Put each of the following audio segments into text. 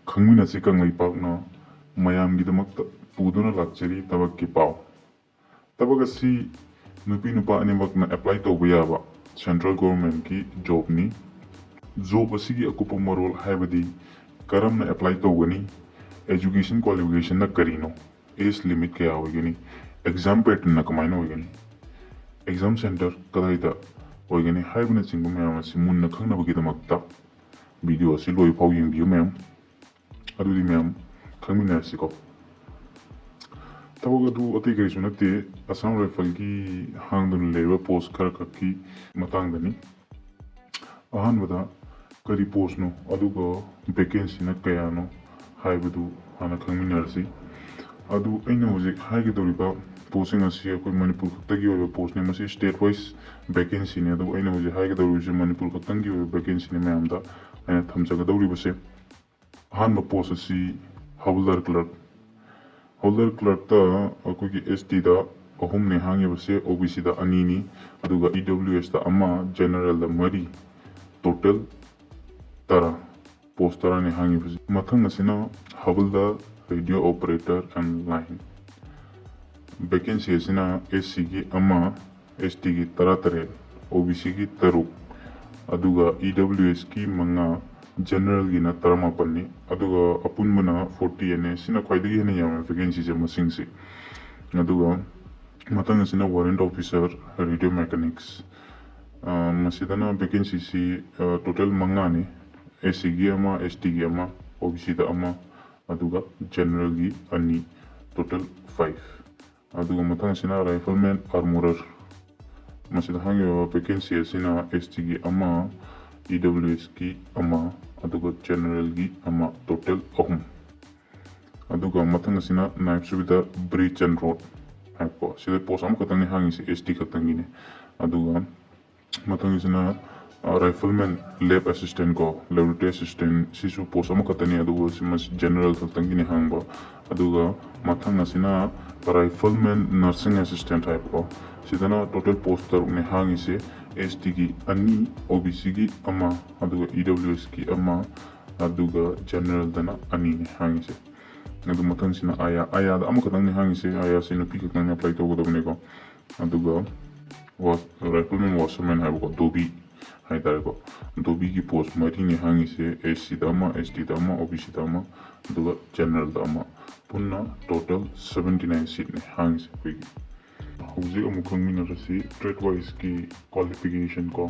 ꯈꯪꯃꯤꯟꯅꯁꯤ ꯀꯪꯂꯩꯄꯥꯛꯅ ꯃꯌꯥꯝꯒꯤꯗꯃꯛꯇ ꯄꯨꯗꯨꯅ ꯂꯥꯛꯆꯔꯤ ꯊꯕꯛꯀꯤ ꯄꯥꯎ꯫ ꯊꯕꯛ ꯑꯁꯤ ꯅꯨꯄꯤ ꯅꯨꯄꯥ ꯑꯅꯤꯃꯛꯅ ꯑꯦꯄ꯭ꯂꯥꯏ ꯇꯧꯕ ꯌꯥꯕ ꯁꯦꯟꯇ꯭ꯔꯦꯜ ꯒꯣꯚꯔꯟꯃꯦꯟꯠꯀꯤ ꯖꯣꯕꯅꯤ꯫ ꯖꯣꯕ ꯑꯁꯤꯒꯤ ꯑꯀꯨꯞꯄ ꯃꯔꯣꯜ ꯍꯥꯏꯕꯗꯤ ꯀꯔꯝꯅ ꯑꯦꯄ꯭ꯂꯥꯏ ꯇꯧꯒꯅꯤ, एजुकेशन क्वालिफिकेशन करीनो, एज लिमिट क्या होगनी, एग्जाम पैटर्न कमायन होगनी, एग्जाम सेंटर कदाइदा होगनी हाइबना चिंग मैम असी मुन्ना खंगनबगीदमक्ता वीडियो असी लोई फाव येंबियो मैम अदुदि मैम खंगमिनारसिको। थबक अदु अतै करिसु नत्ते असम राइफल की हांगदुन लेबा पोस्ट खर खक्की मतांगदनी। अहानबदा करी पोस्ट नो अदुगा वैकेंसी न कयानो हाइबदु हाना खंगमिनारसि। अदु अइना हुजिक हाइगदौरिबा पोस्टिंग असी अखोय मणिपुर खक्तगी ओइबा पोस्टने मसी स्टेट वाइज वैकेंसी ने। अदु अइना हुजिक हाइगदौरिबसे मणिपुर खक्तंगी ओइबा वैकेंसी ने मैमदा अइना थमजगदौरिबसे अहानबा पोस्ट असी हवलदार क्लर्क। हवलदार क्लर्क ता अखोयगी एसटी दा अहुमने हांगिबसे ओबीसी दा अनीनी अदुगा ईडब्ल्यूएस दा अमा जनरल दा मरी टोटल तरा पोस्ट तरा ने हांगिबसे। मथंग असिना havildar radio operator and line vacancy असिना एससी की अमा एसटी की तरा तरे ओबीसी की तरुक अदुगा ईडब्ल्यूएस की मंगा जनरल की ना तरमापन्नी अदुगा अपुनमना 40 ने सिना ख्वाइदगी हेने यामे वैकेंसी जे मसिंग से। अदुगा मथंग असिना वारंट ऑफिसर रेडियो मैकेनिक्स मसिदना वैकेंसी सी टोटल मंगा ने एससी की अमा एसटी की अमा ओबीसी दा अमा अदुगा जनरल की अनी टोटल 5। अदुगा मथंग असिना राइफलमैन आर्मोरर मसिदा हांगे वैकेंसी असिना एसटी की अमा ईडब्ल्यूएस की अमा अदुगा जनरल की अमा टोटल 3। अदुगा मथंग असिना naib subedar bridge and road हाइको सिदा पोस्ट अम खतंग हांगी से एसटी खतंगी ने। अदुगा मथंग असिना राइफलमैन लैब असिस्टेंट को लैबोरेटरी असिस्टेंट सिसु पोस्ट अम खतनी अदुगा सिमस जनरल खतंगी ने हांगबा। अदुगा मथंग असिना राइफलमैन नर्सिंग असिस्टेंट हाइको सिदना टोटल पोस्ट तरुने हांगी से एसटी की अनी ओबीसी की अमा अदुगा ईडब्ल्यूएस की अमा अदुगा जनरल दना अनी ने हांगी से। अदु मथंग सिना आया आया दा अम खतंग ने हांगी से आया से नुपी खतंग ने अप्लाई तौगदबने को। अदुगा राइफलमैन वाशरमैन हाइको दोबी हाइतारेको दोबी की पोस्ट मरी ने हांगी से एससी दा अमा एसटी दा अमा ओबीसी दा अमा अदुगा जनरल दा अमा पुन्ना टोटल 79 सीट ने हांगी से कोई। हौजिक अमुक खंगमिनारसि ट्रेड वाइज की क्वालिफिकेशन को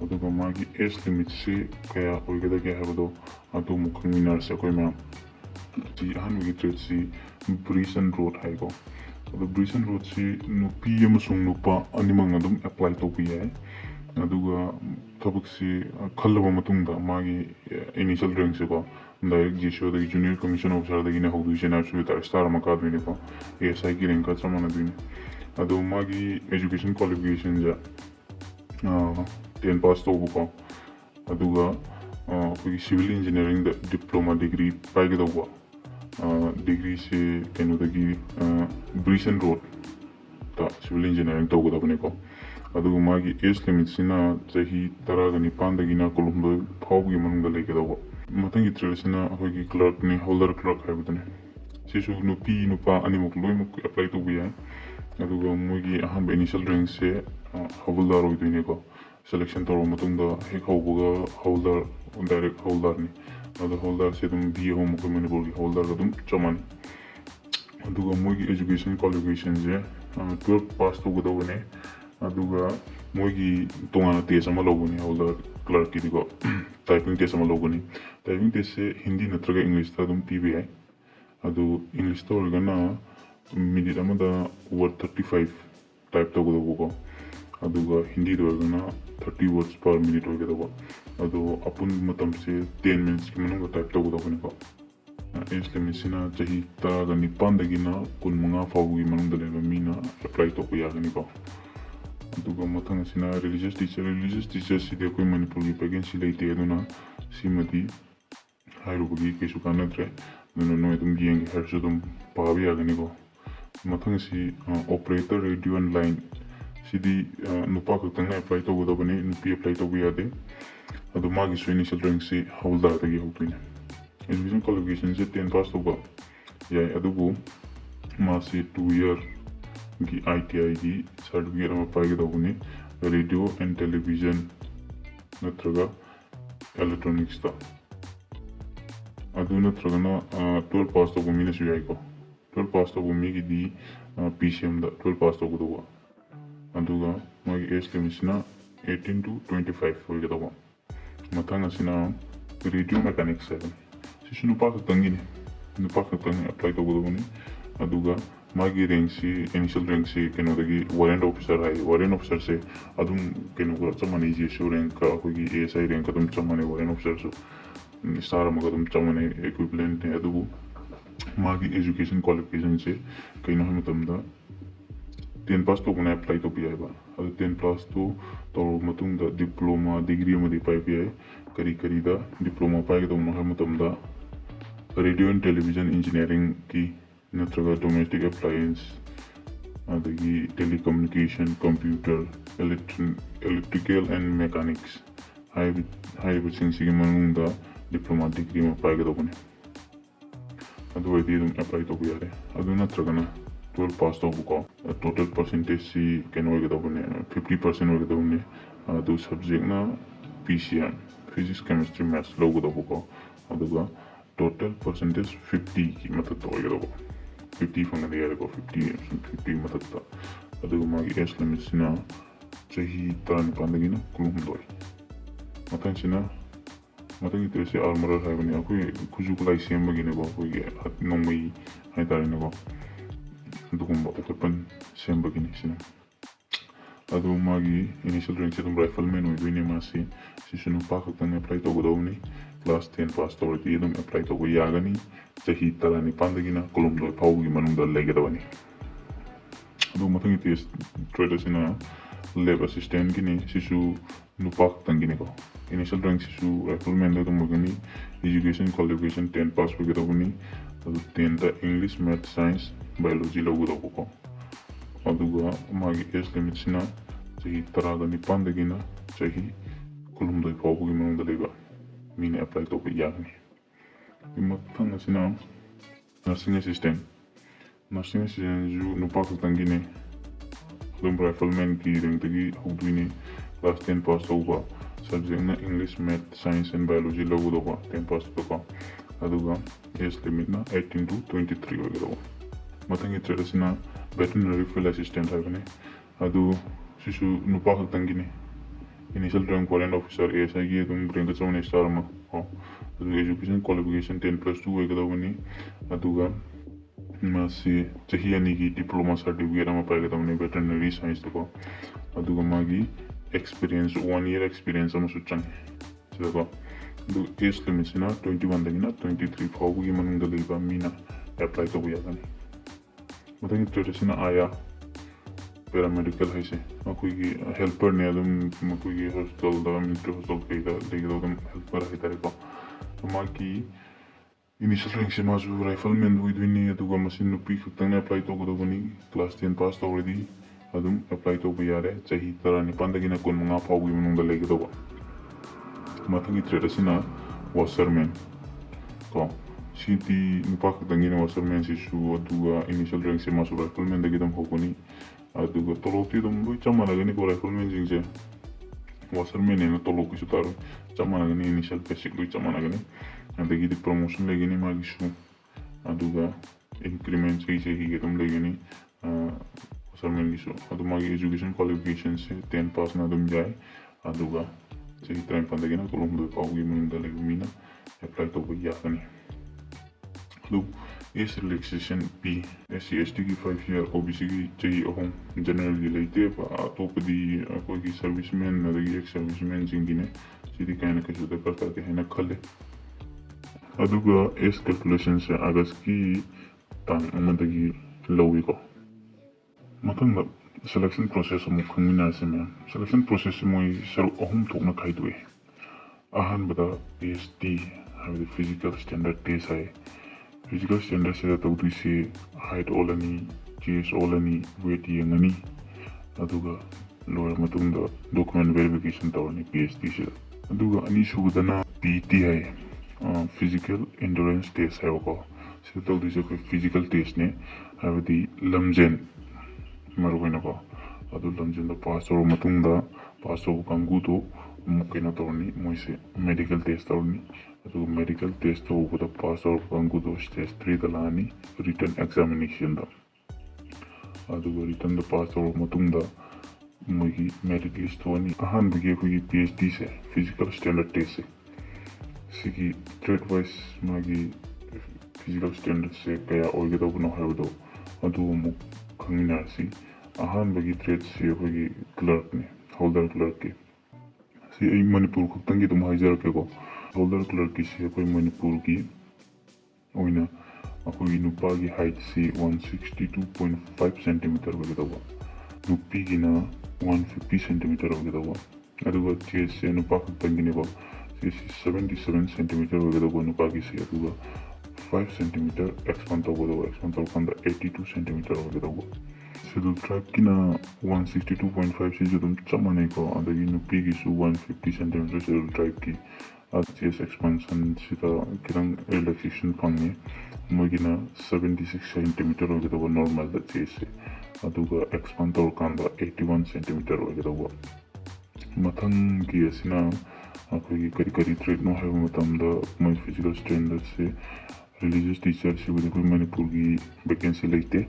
अदुगा मागी एज लिमिट से कया ओइगदगे हाबदो अदु अमुक खंगमिनारसि अखोय मैम जी अहानबगी ट्रेड सी ब्रिसन रोड हाइको। अदु ब्रिसन रोड सी नुपी अमसुंग नुपा अनिमंग अदुम अप्लाई तौबि याय। अदुगा थबक सी खल्लबा मतुंगदा मागी इनिशियल रैंक से को डायरेक्ट जीशो दगी जूनियर कमीशन ऑफिसर दगी ने होदुइसे नायब सुबेदार स्टार मकादुइने को एएसआई की रैंक का समानदुइने। अदु मागी एजुकेशन क्वालिफिकेशन जा 10 पास तौबको अदुगा अखोगी सिविल इंजीनियरिंग दा डिप्लोमा डिग्री पाइगदौबा डिग्री से कैनोदगी ब्रिसन रोड दा सिविल इंजीनियरिंग तौगदबने को। अदुगा मागी एज लिमिट सिना चही 19 कुलुमदोय फावगी मनुंगदा लेगदौबा। मथंगी ट्रेड सिना अखोगी क्लर्क ने होल्डर क्लर्क हाइबदने सिसु नुपी नुपा अनिमुक लोइमुक अप्लाई तौबा याय। अदुगा मोगी अहानबा इनिशियल रैंक से हवलदार ओइदुइने को सिलेक्शन तौर मतुंगदा हेक हौबगा हवलदार डायरेक्ट हवलदार ने अदु हवलदार से तुम बी हो मुख मणिपुर की हवलदार का तुम चमन। अदुगा मोगी एजुकेशन क्वालिफिकेशन जे 12 पास तौगदबने अदुगा मोगी तोंगाना टेस्ट अमा लौगनी हवलदार क्लर्क की दिको टाइपिंग टेस्ट अमा लौगनी। टाइपिंग टेस्ट से हिंदी नत्रगा इंग्लिश ता तुम पीबे याय। अदु इंग्लिश तो ओरगना मिनिट अमदा वर्ड 35 टाइप तौगदबको अदुगा हिंदी ओरगना 30 वर्ड्स पर मिनट ओइगदबो। अदु अपुन मतम से 10 मिनट्स की मनुंग टाइप तौगदबने को। एज लिमिट सिना चही 19 दगिना 15 फावगी मनुंग दलेबा मीना अप्लाई तौबा यागनी को। अदुगा मथंग सिना रिलीजियस टीचर सिदे कोई मणिपुर की वैकेंसी लेते अदुना सिमदी हाइरुबगी केसु कानद्रे अदुना नोय तुम गियंगे हरसु तुम पाबा यागनी को। मथंग सी ऑपरेटर रेडियो एंड लाइन सिदी नुपा खक्तंग अप्लाई तौगदबने नुपी अप्लाई तौबा यादे। अदु मागी इनिशियल रैंक से हवलदार दगी होतुइने। education qualification se 10 pass tauba yai adubu masi 2 year gi ITI gi certificate ama paigedabuni radio and television natraga electronics ta adu natragana 12 pass tauba mina su yai ko 12 pass tauba mi gi di PCM da 12 pass tauba duwa aduga magi age limit na 18 to 25 oigedaba mathanga sina radio mechanics seven sisu nupa khaktangi apply taugadabani aduga magi rank si initial rank si kenodagi warrant officer hai warrant officer se adum kenoga chamani GSO rank ka hogi ASI rank adum chamani warrant officer so star magadum chamani equivalent ne adugu magi education qualification se kaino hamatamda 10 pass to guna apply to pi ba adu 10 pass to matungda diploma degree ma di pai pi kari da diploma pai ga dum hamatamda radio and television engineering ki natraga domestic appliance adagi telecommunication computer electrical and mechanics high sing manungda diploma degree ma pai ga dum adu wadi dum apply to bi yare adu natraga na 12 pass to ko total percentage si can we get 50% we get adu subject na PCM physics chemistry maths logo da ko aduga total percentage 50 ki matat to we 50 fanga de yare ko 50 matat ta aduga magi age limit sina chahi tan pandagi na kulum doi matan sina matagi trese armorer hai bani akoi kuju kulai sem bagi ne ko ge nomai hai tare ne ko dugumba open sem bagi ne sina adu magi initial rank sedum rifleman we bini masi sisunu pak tan apply to godawni class 10 pass to ri dum apply to go yagani chahi tarani pandagina kolom do pawgi manungda legedawani adu matangi test tradisina lab assistant gini sisu nu pak tangini ko initial rank sisu rifleman do magani education qualification 10 pass we gedawni adu 10 da english math science biology logo do ko aduga magi age limit sina chahi taraga ni pandagina chahi kulum do pawgi manungda lega mini apply to yagni imatanga sina nursing assistant ju no pak tangine dum rifleman ki reng tagi hudwini class 10 pass over subject na english math science and biology logo do 10 pass to ko aduga age limit na 18 to 23 ogero matangi tradisina veterinary field assistant havene adu sisu no pak tangine initial rank warrant officer ASI gi dum bring the zone star ma education qualification 10 plus 2 egada bani aduga masi chahi ani gi diploma certificate ma pai ga tamne veterinary science ko aduga magi experience 1 year experience am suchang chego du age limit na 21 dagina 23 phaw gi manung da leiba mina apply to ya gani matangi tradition aya paramedical hai se akoi helper ne adum makoi hospital da military hospital ke da legado dum helper hai tare ko maki initial rank se masu rifleman with winni aduga machine no pi khutang apply to go bani class 10 pass already adum apply to yare chahi tarani pandagina kon manga phawi munung da legado ba matangi tradition washerman ko city nupak dangina washerman si su aduga initial rank se masu rifleman da gidam hokoni aduga toloti dum lui chamana gani ko rifleman jingje washerman ne toloki su taru chamana gani initial basic lui chamana gani adagi di promotion le gani magi su aduga increment se gidam le gani washerman gi su adu magi education qualification se 10 pass na dum jai aduga se train pandagina kolom do pawgi mun da le mina apply to ya gani adu is relaxation P SC ST की 5 year OBC की चाहिए हम general की लेते हैं तो कभी कोई की सर्विसमैन नदगी एक सर्विसमैन जिंगिने सीधी कहने के जुदा करता के है ना खले अदुगा एज कैलकुलेशन से अगस्त की तान नदगी लोवी को मतलब selection process mo khangina se me selection process mo sar ahum thokna khaidwe ahan bada PhD have the physical standard test hai physical standard se to du se height olani chest olani weight yengani aduga lower matung da document verification tawani PhD se aduga ani sugudana PT hai physical endurance test hayko se to dise ko physical test ne habdi lamjen maruina ko adu lamjen da pass or matungda pass or kangu to mukena torni moise medical test torni adu medical test to ko da pass or kangu to stage 3 da lani written examination da adu written da pass or matungda moigi merit list wani ahan bige ko PhD se physical standard test se sigi trade wise magi physical standard se kaya oigedabno haydo adu mu khanginasi ahan bagi trade se bagi clerk ne holder clerk ke si ai manipur khutang gi tum haijar ke ko holder clerk ki se koi manipur ki oina akoi nupa gi height se 162.5 cm bagedaba nupi gi na 150 cm bagedaba adu chest se nupa khutang gi ne ba 77 cm bagedaba nupa gi se adu 5 cm expand kanda 82 cm bagedaba schedule tribe kina 162.5 se jodum chamane ko adagi nupi gi su 150 cm schedule tribe ki chest expansion sita kirang relaxation phangi mogina 76 cm bagedaba normal da chest aduga expand kanda 81 cm bagedaba mathang gi asina akogi kari trade no have matamda my physical standards se religious teacher se with Manipur ki vacancy laite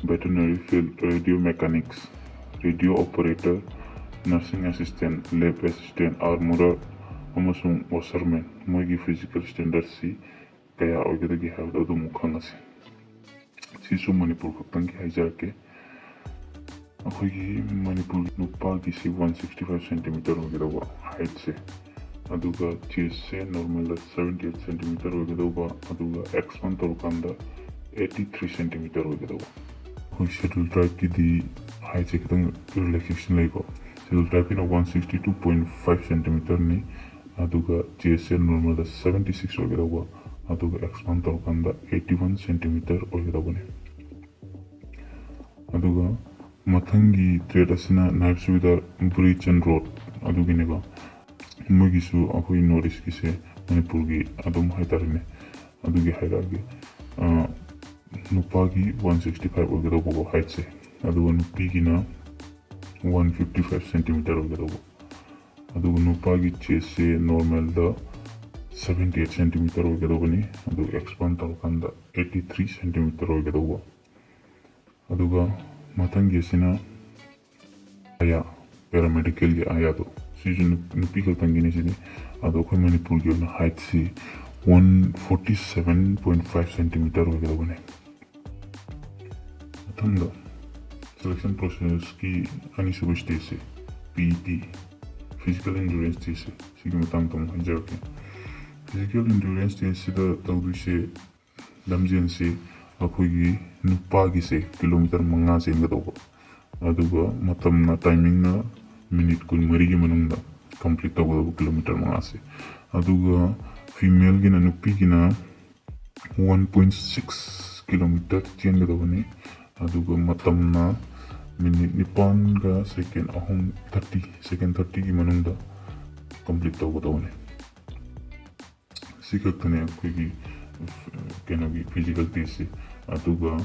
veterinary field radio mechanics radio operator nursing assistant lab assistant armorer amasung washerman moigi physical standards si kaya ogedagi have adu mukhangasi sisu Manipur khaptang ki hajar ke akogi Manipur nupa ki 165 cm ogedaba height se aduga chest se normal 78 cm ogedaba aduga expand torkanda 83 cm ogedaba koi schedule tribe ki di height se kitang relaxation lego schedule tribe ina 162.5 cm ni aduga chest se normal 76 ogedaba aduga expand torkanda 81 cm ogedaba ne aduga mathangi trade asina knives with a breach and rod adugi neba mogisu akoi notice ki se Manipur gi adum haitarine adugi hairagi nupagi 165 ogedaba height se aduga nupi gi na 155 cm ogedaba aduga nupagi chest se normal da 78 cm ogedaba ni adu expand kanda 83 cm ogedaba aduga mathangi asina aya paramedical gi aya do season nupi kaltangini sini ado koi Manipur gi na height si 147.5 cm ogedaba ne matanga selection process ki ani subish tese PET physical endurance tese sigi matang tam hajar ke physical endurance tese da tawdu se lamjen se akoi gi nupa gi se kilometer manga se ngado aduga matam na timing na minute kun mari gi manungda complete tawdo kilometer manga se aduga female gi na nupi gi na 1.6 kilometer chen gado ne aduga matam na minute nipan ga second ahum 30 gi manungda complete tawdo ne sikakne akoi gi kenogi physical test aduga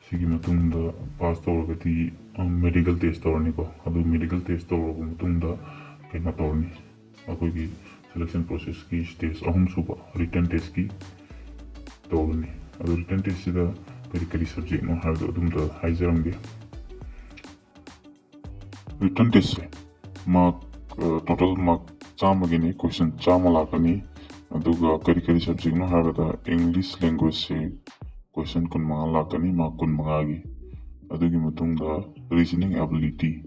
sigi matungda pass tawragati medical test tawrani ko adu medical test tawraga matungda kena tawrani akogi selection process ki stage ahum suba written test ki tawrani adu written test sida kari subject no have adumda haijaramge written test mark total mark chamagini question chamalakani aduga kari subject no have the English language se question kun mga lakani mark kun mga gi adugi matungda reasoning ability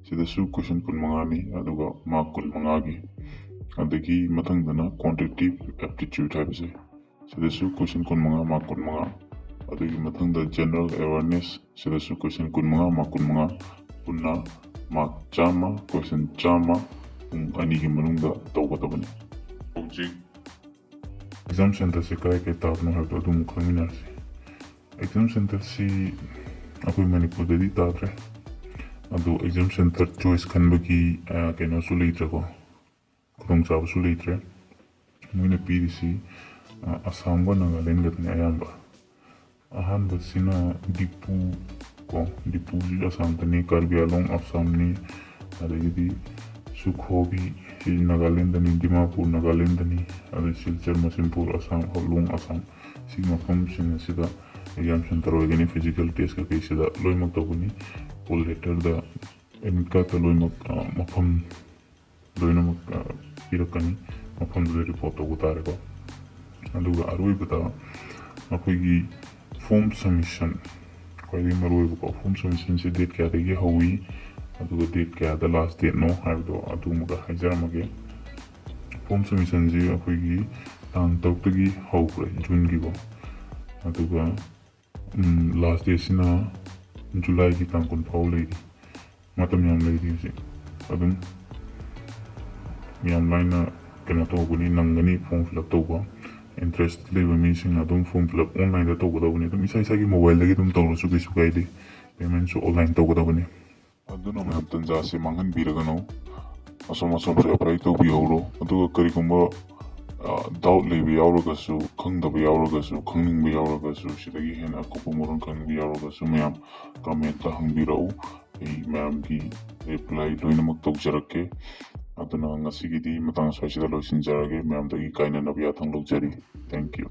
sida su question kun mga ni aduga mark kun mga gi adagi matangdana quantitative aptitude have se sida su question kun mga mark kun mga adugi matangda general awareness sida su question kun mga mark kun mga punna mark chama question chama ani gi manungda tawbatabani object exam center se kai ke tab no have to mukhanginar se exam center si akoi Manipur da di tadre adu exam center choice khanbagi kena su leitre ko khong sa su leitre muina pdc Assam Nagaland gatani ayamba. Ahanbasina Dipu ko Dipu Assam tani Karbi Anglong Assam ni adagidi Sukhobi Nagaland ni Dimapur Nagaland ni adi Silchar Masimpur Assam Anglong Assam si mafam sing sida exam center wagani physical test ka kai sida loimak tabuni poll letter da enka ta loimak mafam loinak irakani mafam da report to gutare ko aduga aroi bata akoigi form submission kwai maroi ko form submission se date kya degi hawi aduga date kya the last date no habdo adu muga hajar mage form submission je akoigi tang tawtagi hawre june gi go aduga last day sina July ki tang kun paw lady matam yam lady si adum yam line kena to guni nangani form fill up to ba interest level mi sing adum form fill up online da to goda buni dum isa isa ki mobile lagi dum to su ki su kai de payment su online to goda buni aduna ma tanja se mangan biraga no asam se apply to bi horo aduga kari kumba doubt leave yauragasu khangdaba yauragasu khangning yauragasu sidagi hena kopumoron khangbi yauragasu mayam comment ta hangbirau ei mayam ki reply loinamak tawjarakke aduna ngasigidi matang swaisida loisinjarage mayam dagi kaina nabiya thang logjari thank you